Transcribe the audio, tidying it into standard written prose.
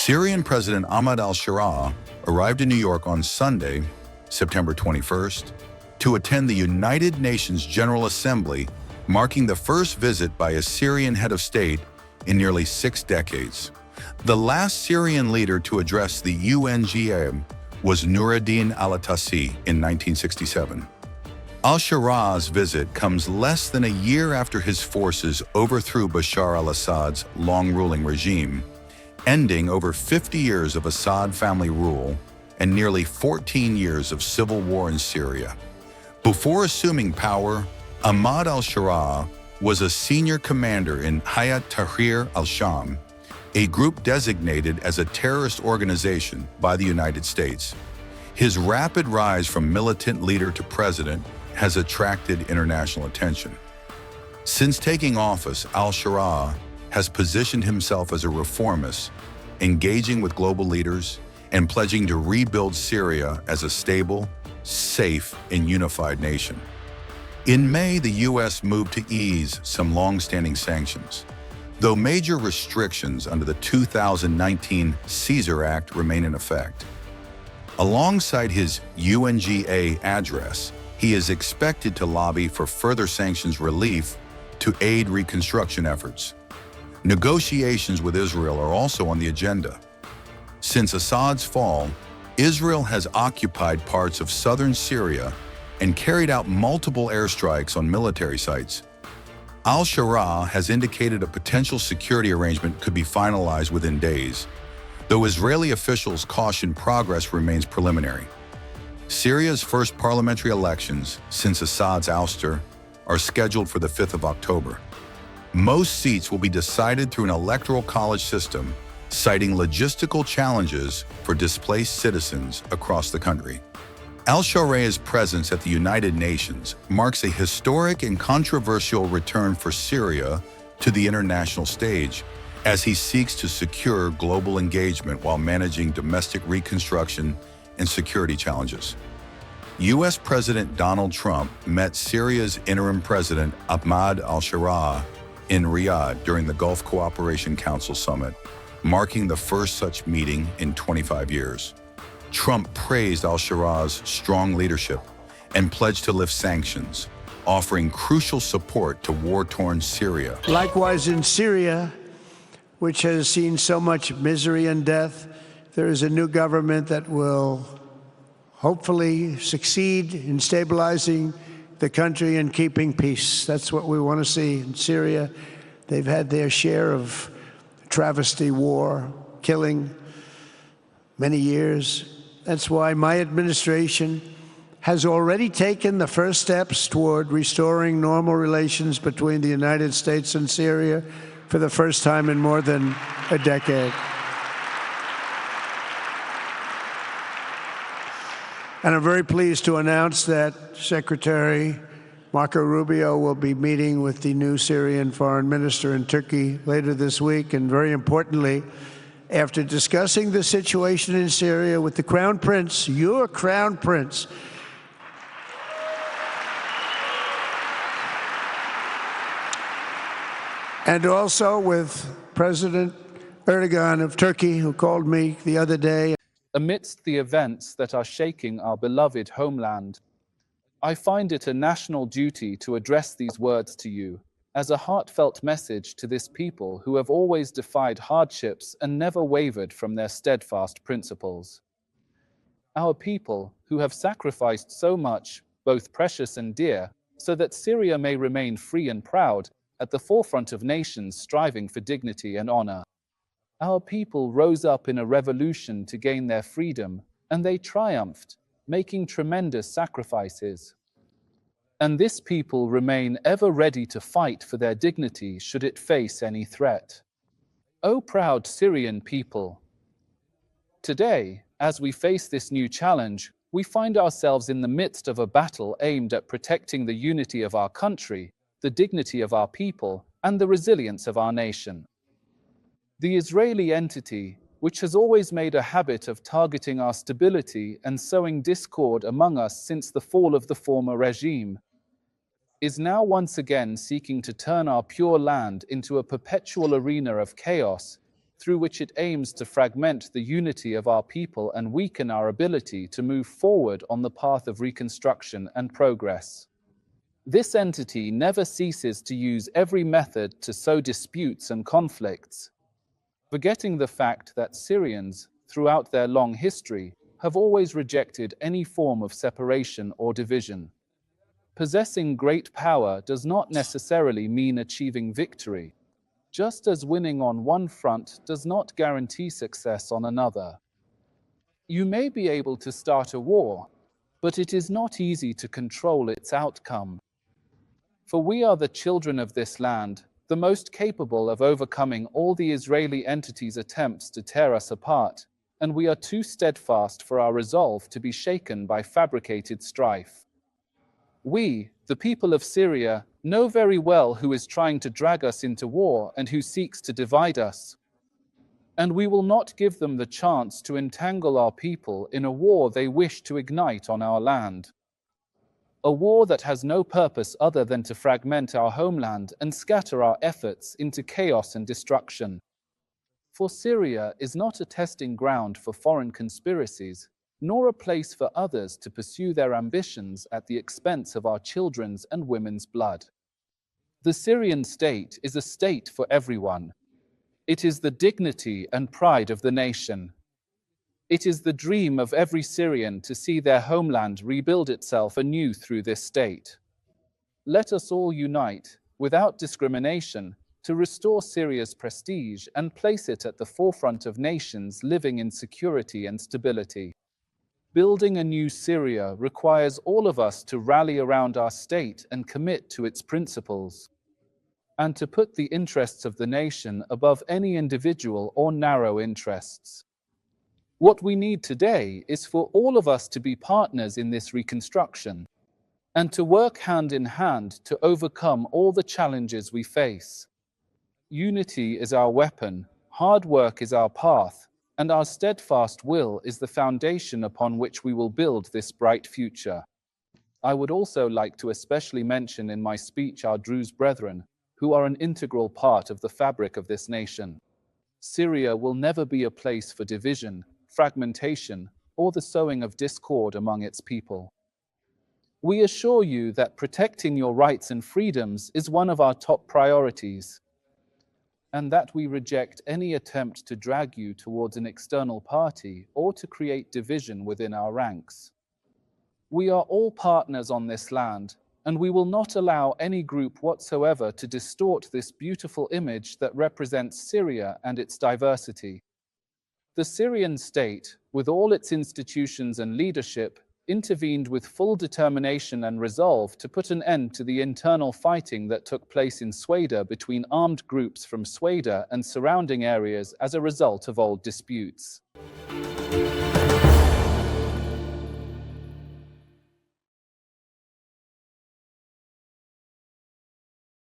Syrian President Ahmad al-Sharaa arrived in New York on Sunday, September 21st, to attend the United Nations General Assembly, marking the first visit by a Syrian head of state in nearly 6 decades. The last Syrian leader to address the UNGA was Nuruddin al-Tassi in 1967. Al-Sharaa's visit comes less than a year after his forces overthrew Bashar al-Assad's long-ruling regime, ending over 50 years of Assad family rule and nearly 14 years of civil war in Syria. Before assuming power, Ahmad al-Sharaa was a senior commander in Hayat Tahrir al-Sham, a group designated as a terrorist organization by the United States. His rapid rise from militant leader to president has attracted international attention. Since taking office, al-Sharaa has positioned himself as a reformist, engaging with global leaders and pledging to rebuild Syria as a stable, safe, and unified nation. In May, the U.S. moved to ease some long-standing sanctions, though major restrictions under the 2019 Caesar Act remain in effect. Alongside his UNGA address, he is expected to lobby for further sanctions relief to aid reconstruction efforts. Negotiations with Israel are also on the agenda. Since Assad's fall, Israel has occupied parts of southern Syria and carried out multiple airstrikes on military sites. Al-Sharaa has indicated a potential security arrangement could be finalized within days, though Israeli officials caution progress remains preliminary. Syria's first parliamentary elections since Assad's ouster are scheduled for the 5th of October. Most seats will be decided through an electoral college system, citing logistical challenges for displaced citizens across the country. Al-Sharaa's presence at the United Nations marks a historic and controversial return for Syria to the international stage, as he seeks to secure global engagement while managing domestic reconstruction and security challenges. U.S. President Donald Trump met Syria's interim president Ahmad al-Sharaa in Riyadh during the Gulf Cooperation Council Summit, marking the first such meeting in 25 years. Trump praised al-Sharaa's strong leadership and pledged to lift sanctions, offering crucial support to war-torn Syria. Likewise, in Syria, which has seen so much misery and death, there is a new government that will hopefully succeed in stabilizing the country and keeping peace. That's what we want to see in Syria. They've had their share of travesty, war, killing, many years. That's why my administration has already taken the first steps toward restoring normal relations between the United States and Syria for the first time in more than a decade. And I'm very pleased to announce that Secretary Marco Rubio will be meeting with the new Syrian foreign minister in Turkey later this week, and very importantly, after discussing the situation in Syria with the Crown Prince, your Crown Prince, and also with President Erdogan of Turkey, who called me the other day. Amidst the events that are shaking our beloved homeland, I find it a national duty to address these words to you as a heartfelt message to this people who have always defied hardships and never wavered from their steadfast principles. Our people who have sacrificed so much, both precious and dear, so that Syria may remain free and proud at the forefront of nations striving for dignity and honor. Our people rose up in a revolution to gain their freedom, and they triumphed, making tremendous sacrifices. And this people remain ever ready to fight for their dignity should it face any threat. O proud Syrian people! Today, as we face this new challenge, we find ourselves in the midst of a battle aimed at protecting the unity of our country, the dignity of our people, and the resilience of our nation. The Israeli entity, which has always made a habit of targeting our stability and sowing discord among us since the fall of the former regime, is now once again seeking to turn our pure land into a perpetual arena of chaos, through which it aims to fragment the unity of our people and weaken our ability to move forward on the path of reconstruction and progress. This entity never ceases to use every method to sow disputes and conflicts, forgetting the fact that Syrians, throughout their long history, have always rejected any form of separation or division. Possessing great power does not necessarily mean achieving victory, just as winning on one front does not guarantee success on another. You may be able to start a war, but it is not easy to control its outcome. For we are the children of this land, the most capable of overcoming all the Israeli entity's attempts to tear us apart, and we are too steadfast for our resolve to be shaken by fabricated strife. We, the people of Syria, know very well who is trying to drag us into war and who seeks to divide us. And we will not give them the chance to entangle our people in a war they wish to ignite on our land. A war that has no purpose other than to fragment our homeland and scatter our efforts into chaos and destruction. For Syria is not a testing ground for foreign conspiracies, nor a place for others to pursue their ambitions at the expense of our children's and women's blood. The Syrian state is a state for everyone. It is the dignity and pride of the nation. It is the dream of every Syrian to see their homeland rebuild itself anew through this state. Let us all unite, without discrimination, to restore Syria's prestige and place it at the forefront of nations living in security and stability. Building a new Syria requires all of us to rally around our state and commit to its principles, and to put the interests of the nation above any individual or narrow interests. What we need today is for all of us to be partners in this reconstruction, and to work hand in hand to overcome all the challenges we face. Unity is our weapon, hard work is our path, and our steadfast will is the foundation upon which we will build this bright future. I would also like to especially mention in my speech our Druze brethren, who are an integral part of the fabric of this nation. Syria will never be a place for division, fragmentation, or the sowing of discord among its people. We assure you that protecting your rights and freedoms is one of our top priorities, and that we reject any attempt to drag you towards an external party or to create division within our ranks. We are all partners on this land, and we will not allow any group whatsoever to distort this beautiful image that represents Syria and its diversity. The Syrian state, with all its institutions and leadership, intervened with full determination and resolve to put an end to the internal fighting that took place in Sweden between armed groups from Sweden and surrounding areas as a result of old disputes.